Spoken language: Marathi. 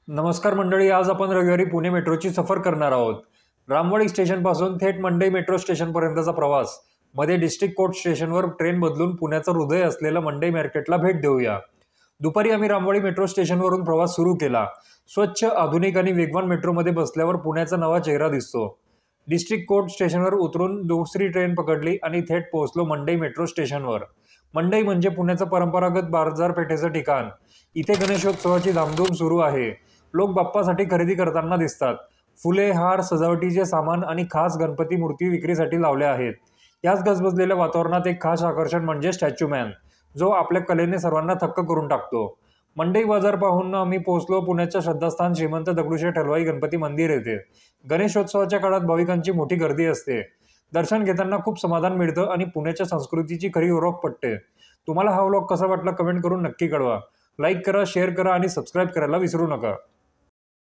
नमस्कार मंडळी, आज आपण रविवारी पुणे मेट्रोची सफर करणार आहोत. रामवाडी स्टेशनपासून थेट मंडई मेट्रो स्टेशनपर्यंतचा प्रवास. मध्ये डिस्ट्रिक्ट कोर्ट स्टेशनवर ट्रेन बदलून पुण्याचं हृदय असलेलं मंडई मार्केटला भेट देऊया. दुपारी आम्ही रामवाडी मेट्रो स्टेशनवरून प्रवास सुरू केला. स्वच्छ, आधुनिक आणि वेगवान मेट्रोमध्ये बसल्यावर पुण्याचा नवा चेहरा दिसतो. डिस्ट्रिक्ट कोर्ट स्टेशनवर उतरून दुसरी ट्रेन पकडली आणि थेट पोहोचलो मंडई मेट्रो स्टेशनवर. मंडई म्हणजे पुण्याचं परंपरागत बाजारपेठेचं ठिकाण. इथे गणेशोत्सवाची धामधूम सुरू आहे. लोक बाप्पासाठी खरेदी करताना दिसतात. फुले, हार, सजावटीचे सामान आणि खास गणपती मूर्ती विक्रीसाठी लावल्या आहेत. याच गजबजलेल्या वातावरणात एक खास आकर्षण म्हणजे स्टॅच्यू मॅन, जो आपल्या कलेने सर्वांना थक्क करून टाकतो. मंडई बाजार पाहून आम्ही पोहोचलो पुण्याच्या श्रद्धास्थान श्रीमंत दगडूशेठ हलवाई गणपती मंदिर येथे. गणेशोत्सवाच्या काळात भाविकांची मोठी गर्दी असते. दर्शन घेताना खूप समाधान मिळतं आणि पुण्याच्या संस्कृतीची खरी ओळख पटते. तुम्हाला हा व्लॉग कसा वाटला कमेंट करून नक्की कळवा. लाईक करा, शेअर करा आणि सबस्क्राईब करायला विसरू नका.